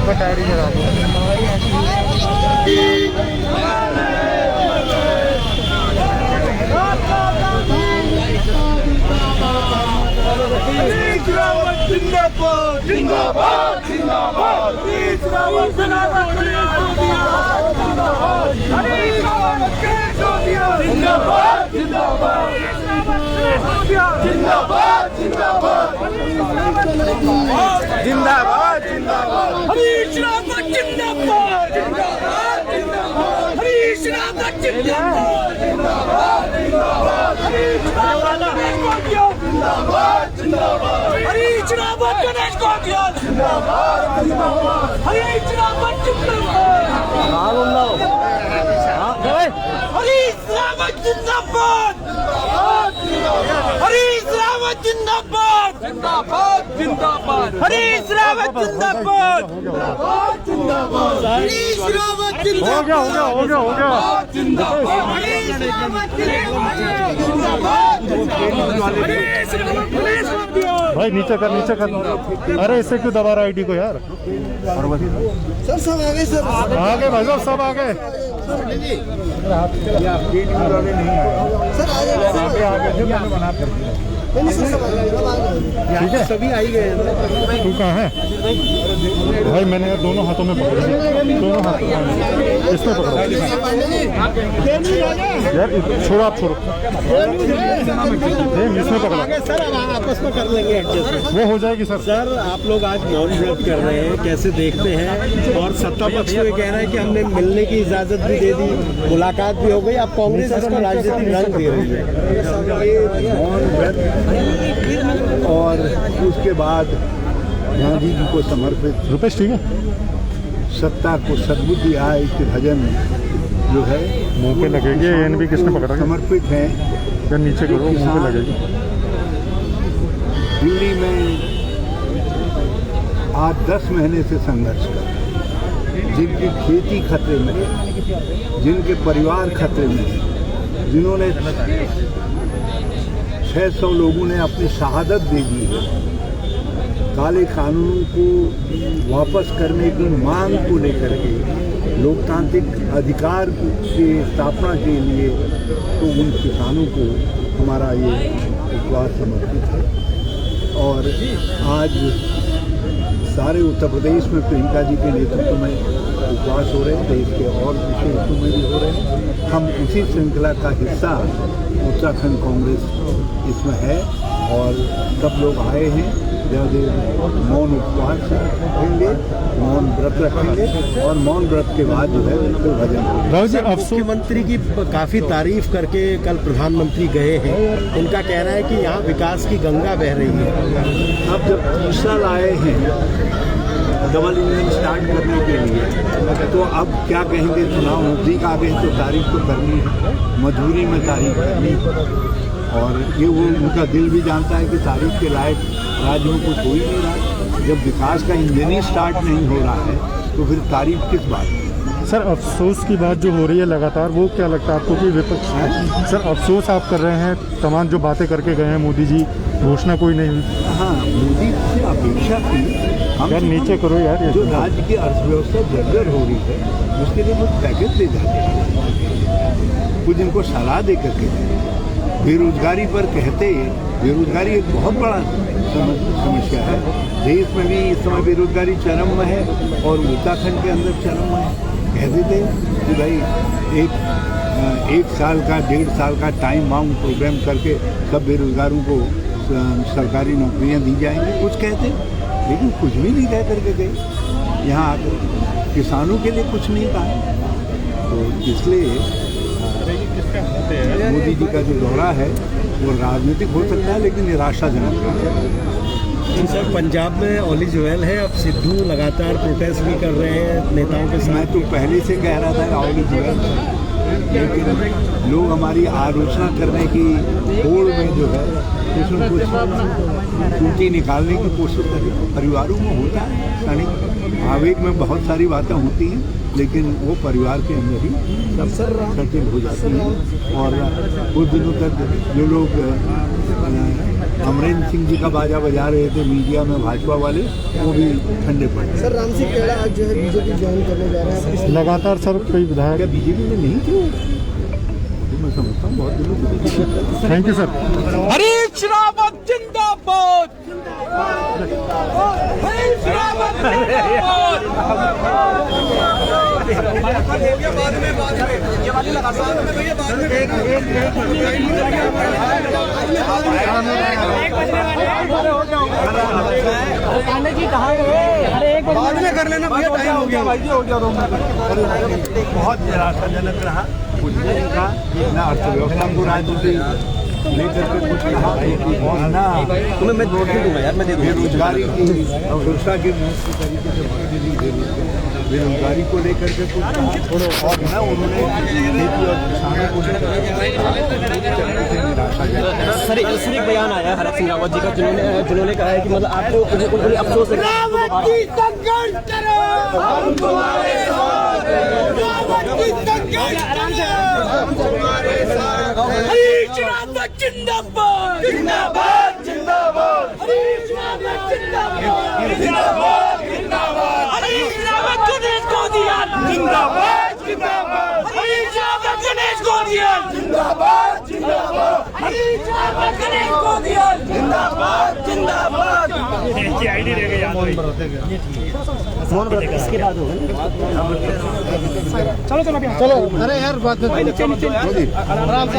ऊपर टायर ही चला दो। जिंदाबाद जिंदाबाद जिंदाबाद जिंदाबाद जिंदाबाद जिंदाबाद जिंदाबाद हरीश रावत जिंदाबाद जिंदाबाद जिंदाबाद हरीश रावत जिंदाबाद जिंदाबाद जिंदाबाद हरीश रावत जिंदाबाद जिंदाबाद हरीश रावत गणेश गोटिया जिंदाबाद जिंदाबाद हरीश रावत जिंदाबाद हरीश रावत जिंदाबाद हरीश रावत जिंदाबाद जिंदाबाद जिंदाबाद हरीश रावत जिंदाबाद जिंदाबाद हरीश रावत जिंदाबाद हो गया जिंदाबाद हरीश रावत जिंदाबाद हरीश रावत भाई नीचे कर। अरे इससे क्यों दबा रहा आईडी को यार। सर सब आ गए, सर आ गए भाई साहब, सब आ गए। सर आ गए, ठीक है सभी आ ही गए। तू कहाँ है भाई? मैंने यार दोनों हाथों में पकड़ा, दोनों हाथ इसमें पकड़ा यार। छोड़ो आप, छोड़ो इसमें पकड़ा। सर अब आपस में कर लेंगे एडजस्ट, वो हो जाएगी सर। सर आप लोग आज मौन व्रत कर रहे हैं, कैसे देखते हैं? और सत्ता पक्ष को ये कह रहा है कि हमने मिलने की इजाजत भी दे दी, मुलाकात भी हो गई, अब कांग्रेस इसको राजनीतिक रंग दे रही है। मौन व्रत और उसके बाद गांधी जी को समर्पित रुपेश ठीक है, सत्ता को सद्बुद्धि आए के भजन जो है मुंह पे लगेगी। एन भी किसने पकड़ा? समर्पित हैं। यार नीचे करो, मुंह पे लगेगी। दिल्ली में आज 10 महीने से संघर्ष कर, जिनकी खेती खतरे में है, जिनके परिवार खतरे में है, जिन्होंने 600 लोगों ने अपनी शहादत दे दी है, काले कानूनों को वापस करने की मांग को लेकर के, लोकतांत्रिक अधिकार की स्थापना के लिए, तो उन किसानों को हमारा ये उपवास समर्पित है। और आज सारे उत्तर प्रदेश में प्रियंका जी के नेतृत्व में उपवास हो रहे हैं, देश के और दूसरे हिस्सों में भी हो रहे हैं। हम उसी श्रृंखला का हिस्सा उत्तराखंड कांग्रेस इसमें है और सब लोग आए हैं। मौन उपवास रखेंगे, मौन व्रत रखेंगे और मौन व्रत के बाद जो है फिर भजन। मुख्यमंत्री की काफी तारीफ करके कल प्रधानमंत्री गए हैं, उनका कहना है कि यहाँ विकास की गंगा बह रही है। अब जब तीसरा लाए हैं डबल इंजन स्टार्ट करने के लिए, तो अब क्या कहेंगे? चुनाव नजदीक आ गए तो तारीफ तो करनी है, मजबूरी में तारीफ करनी है। और ये वो उनका दिल भी जानता है कि तारीफ के लायक राज्य में कुछ हो ही नहीं रहा। जब विकास का इंजन ही स्टार्ट नहीं हो रहा है तो फिर तारीफ किस बात की? सर अफसोस की बात जो हो रही है लगातार, वो क्या लगता है आपको कि विपक्ष? सर अफसोस आप कर रहे हैं, तमाम जो बातें करके गए हैं मोदी जी, घोषणा कोई नहीं हुई। हाँ, मोदी से अपेक्षा थी हम यार नीचे करो यार। जो राज्य की अर्थव्यवस्था जर्जर हो रही है उसके लिए कुछ पैकेज दे जाते हैं, कुछ इनको सलाह दे करके। बेरोजगारी पर कहते, बेरोजगारी एक बहुत बड़ा समस्या है देश में भी। इस समय बेरोजगारी चरम में है और उत्तराखंड के अंदर चरम में है। कह देते कि भाई एक साल का 1.5 साल का टाइम बाउंड प्रोग्राम करके सब बेरोजगारों को सरकारी नौकरियां दी जाएंगी, कुछ कहते, लेकिन कुछ भी नहीं कह करके गए। यहाँ आकर किसानों के लिए कुछ नहीं कहा। तो इसलिए मोदी जी का जो दौरा है वो राजनीतिक हो सकता है लेकिन निराशाजनक है। सर पंजाब में ओली जोयल है, अब सिद्धू लगातार प्रोटेस्ट भी कर रहे हैं नेताओं के साथ। मैं तो पहले से कह रहा था ओली जोयल, लेकिन लोग हमारी आलोचना करने की होड़ में जो है कुछ न कुछ टूटी निकालने की कोशिश करें। परिवारों में होता है, आवेग में बहुत सारी बातें होती हैं, लेकिन वो परिवार के अंदर ही सेटल हो जाती हैं। और कुछ दिनों तक जो लोग अमरेंद्र सिंह जी का बाजा बजा रहे थे मीडिया में भाजपा वाले, वो भी ठंडे पड़ गए। सर राम सिंह खेड़ा आज जो है बीजेपी ज्वाइन करने जा रहे हैं, लगातार सर कई विधायक बीजेपी में नहीं थे, तो मैं समझता हूँ बहुत दिनों से। Thank you sir. Harish Rawat जिंदाबाद, हरीश रावत बाद में कर लेना भैया, टाइम हो गया भाई जी, हो गया। बहुत निराशाजनक रहा, कुछ नहीं कहा, ना अर्थव्यवस्था को राजनीति लेकर के कुछ कहा, ना तुम्हें मैं नोट दूंगा यार, मैं दे दूंगा। बेरोजगारी की सुरक्षा के तरीके से बेरोजगारी को लेकर के कुछ कहा, और ना उन्होंने खेती और किसानों को लेकर सर एक बयान आया है हरीश सिंह रावत जी का, जिन्होंने कहा है कि मतलब आपको उन्हें अफसोस है। रावत की संघर्ष करो, हम तुम्हारे साथ हैं, रावत की संघर्ष करो, हरीश रावत जिंदाबाद, जिंदाबाद, जिंदाबाद, हरीश रावत जिंदाबाद, जिंदाबाद, जिंदाबाद, हरीश रावत गणेश गोदियाल जिंदाबाद, जिंदाबाद, हरीश रावत गणेश गोदियाल जिंदाबाद, जिंदाबाद, हरीश रावत गणेश गोदियाल जिंदाबाद, जिंदाबाद। इसके बाद होगा चलो अरे यार बात आराम से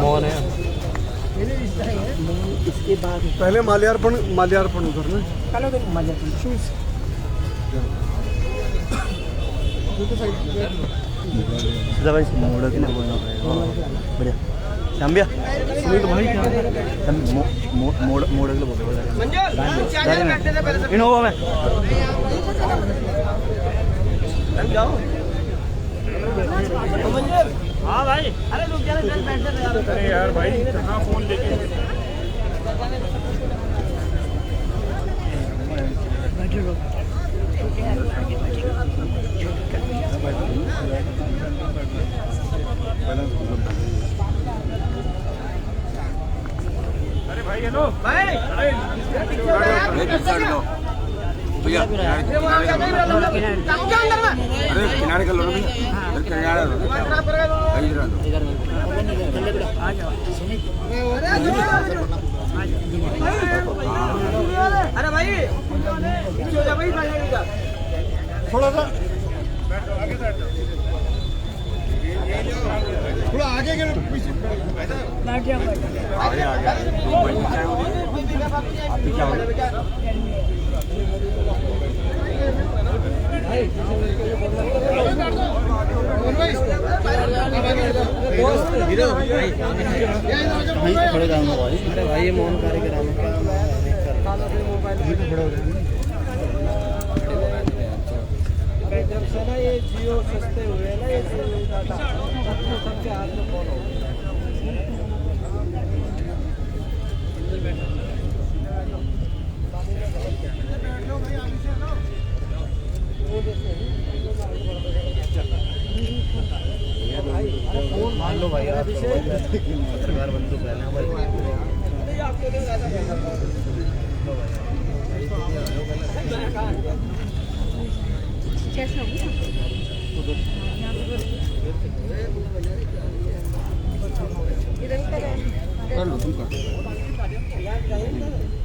मौन है। इसके बाद पहले माल्यार्पण करना बढ़िया शाम्बिया सुनील भाई क्या मोड़ अगले बोल इनोवा में हाँ भाई, अरे रुक जा, अरे यार भाई कहाँ फोन लेके अरे भाई हेलो भाई, भैया अरे किनारे कर लो ना भैया, किनारे अरे भाई थोड़ा सा थोड़ा आगे के खड़े जाऊंगा भाई। अरे भाई ये मौन कार्यक्रम है, जब से ना ये जियो सस्ते हुए ना, ये सबके हाथ में फोन हो गया। मान लो भाई आप सरकार बंदूक पहले हमारे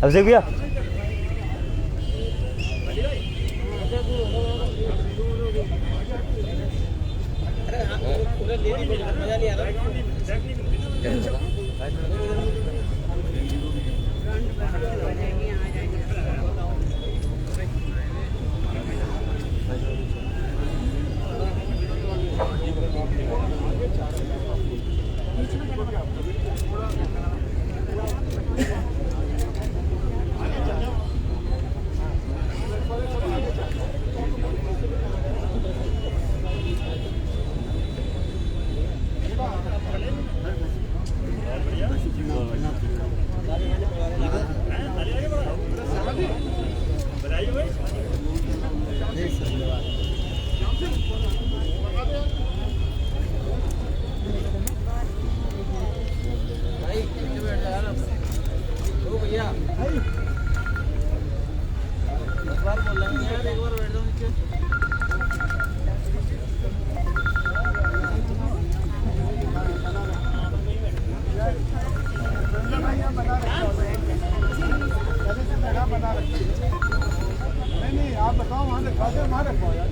अभिषेक भैया बार बोल रहे हैं यार, एक बार बैठ जाओ नीचे। नहीं आप बताओ वहाँ से खाते वहाँ रखो यार।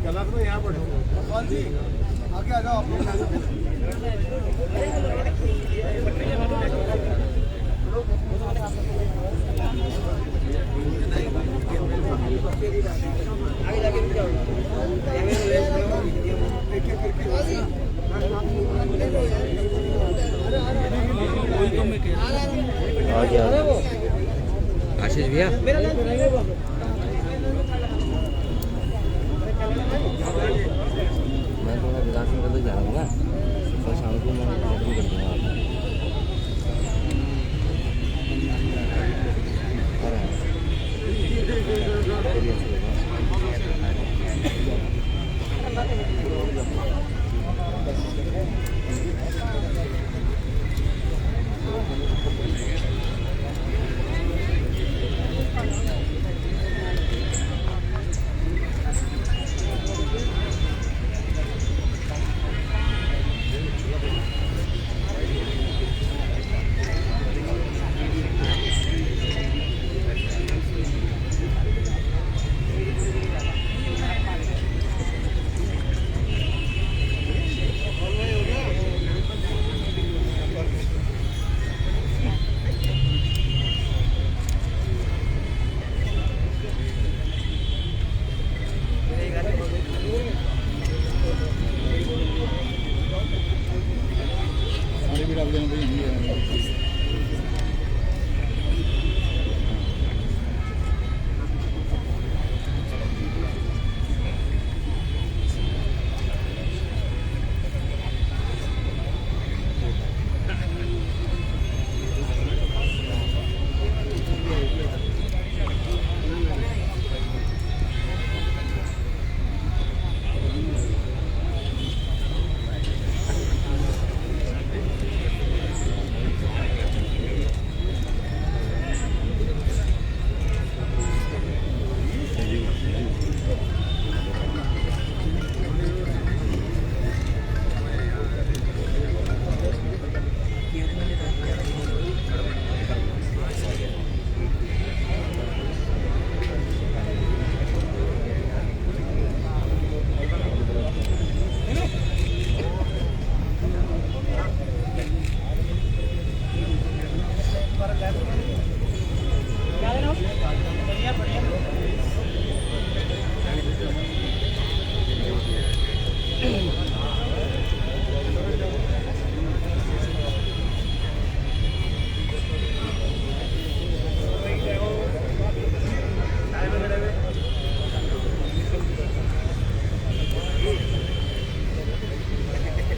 गलत में यहाँ बैठो कौन सी आगे आ जाओ। आशीष भैया मैं थोड़ा विकास में कल जा रहा हूँ ना, तो शाम को मैं फोन कर दूँगा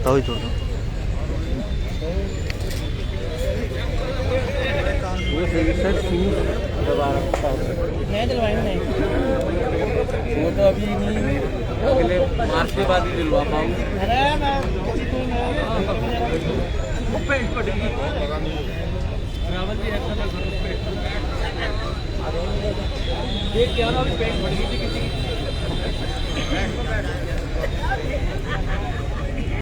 तो ही तो नहीं दिलवाएंगे नहीं, वो तो अभी नहीं, अगले मार्च के बाद ही दिलवा पाऊंगी। अरे मैं देख क्या ना पेट फट गई थी किसी की।